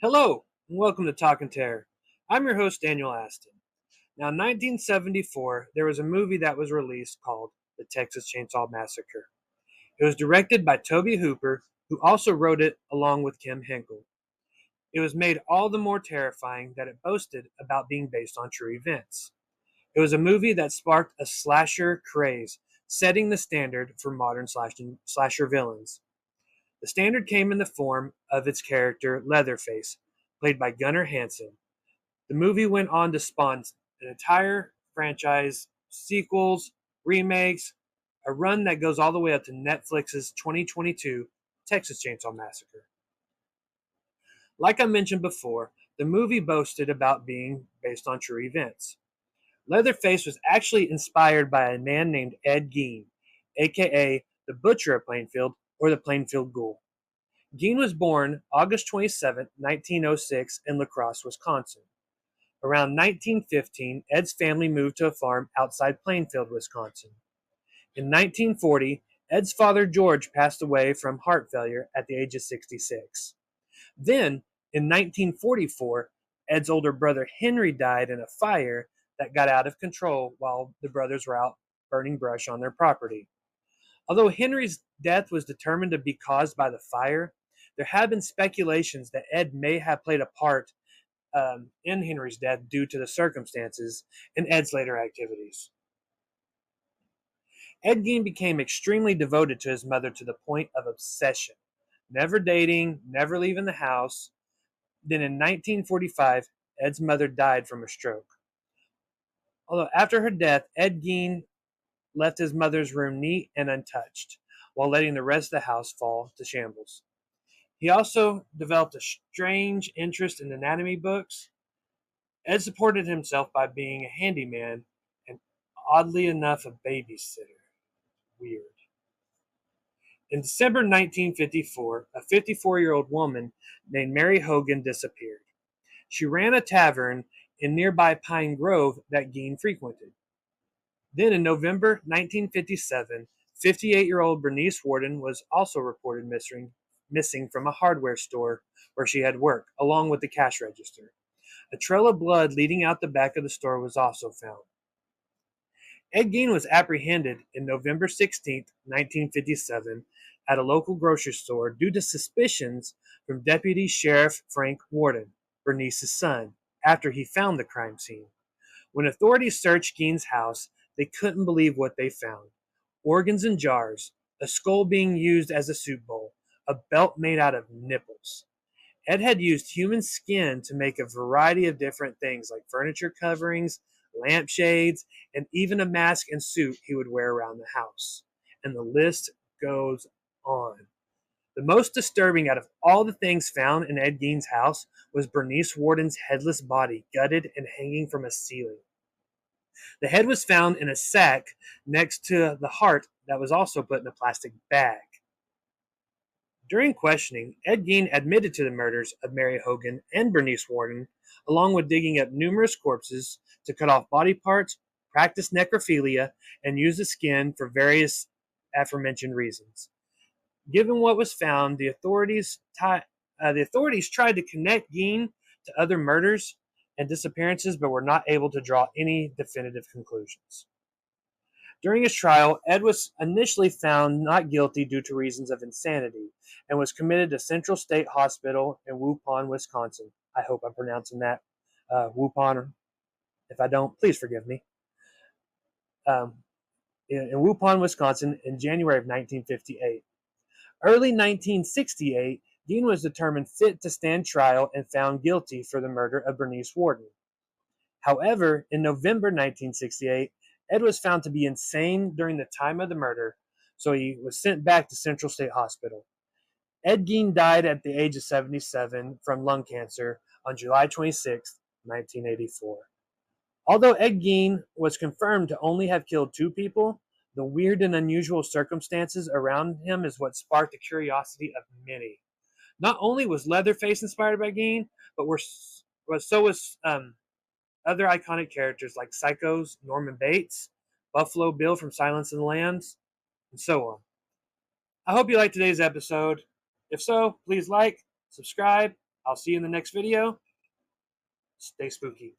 Hello, and welcome to Talkin' Terror. I'm your host, Daniel Aston. Now, in 1974, there was a movie that was released called The Texas Chainsaw Massacre. It was directed by Tobe Hooper, who also wrote it along with Kim Henkel. It was made all the more terrifying that it boasted about being based on true events. It was a movie that sparked a slasher craze, setting the standard for modern slasher villains. The standard came in the form of its character, Leatherface, played by Gunnar Hansen. The movie went on to spawn an entire franchise, sequels, remakes, a run that goes all the way up to Netflix's 2022 Texas Chainsaw Massacre. Like I mentioned before, the movie boasted about being based on true events. Leatherface was actually inspired by a man named Ed Gein, aka the Butcher of Plainfield or the Plainfield Ghoul. Gein was born August 27, 1906 in La Crosse, Wisconsin. Around 1915, Ed's family moved to a farm outside Plainfield, Wisconsin. In 1940, Ed's father George passed away from heart failure at the age of 66. Then, in 1944, Ed's older brother Henry died in a fire that got out of control while the brothers were out burning brush on their property. Although Henry's death was determined to be caused by the fire, there have been speculations that Ed may have played a part in Henry's death due to the circumstances and Ed's later activities. Ed Gein became extremely devoted to his mother to the point of obsession, never dating, never leaving the house. Then in 1945, Ed's mother died from a stroke. Although after her death, Ed Gein left his mother's room neat and untouched, while letting the rest of the house fall to shambles. He also developed a strange interest in anatomy books. Ed supported himself by being a handyman and, oddly enough, a babysitter. Weird. In December 1954, a 54-year-old woman named Mary Hogan disappeared. She ran a tavern in nearby Pine Grove that Gein frequented. Then in November 1957, 58-year-old Bernice Warden was also reported missing from a hardware store where she had worked, along with the cash register. A trail of blood leading out the back of the store was also found. Ed Gein was apprehended in November 16, 1957, at a local grocery store due to suspicions from Deputy Sheriff Frank Warden, Bernice's son, after he found the crime scene. When authorities searched Gein's house, they couldn't believe what they found. Organs in jars, a skull being used as a soup bowl, a belt made out of nipples. Ed had used human skin to make a variety of different things like furniture coverings, lampshades, and even a mask and suit he would wear around the house. And the list goes on. The most disturbing out of all the things found in Ed Gein's house was Bernice Warden's headless body, gutted and hanging from a ceiling. The head was found in a sack next to the heart that was also put in a plastic bag. During questioning, Ed Gein admitted to the murders of Mary Hogan and Bernice Warden, along with digging up numerous corpses to cut off body parts, practice necrophilia, and use the skin for various aforementioned reasons. Given what was found, the authorities tried to connect Gein to other murders and disappearances, but were not able to draw any definitive conclusions. During his trial, Ed was initially found not guilty due to reasons of insanity and was committed to Central State Hospital in Waupun, Wisconsin. I hope I'm pronouncing that Waupun. If I don't, please forgive me. In Waupun, Wisconsin, in January of 1958. Early 1968, Gein was determined fit to stand trial and found guilty for the murder of Bernice Warden. However, in November 1968, Ed was found to be insane during the time of the murder, so he was sent back to Central State Hospital. Ed Gein died at the age of 77 from lung cancer on July 26, 1984. Although Ed Gein was confirmed to only have killed 2 people, the weird and unusual circumstances around him is what sparked the curiosity of many. Not only was Leatherface inspired by Gein, but so was other iconic characters like Psycho's Norman Bates, Buffalo Bill from Silence of the Lambs, and so on. I hope you liked today's episode. If so, please like, subscribe, I'll see you in the next video. Stay spooky.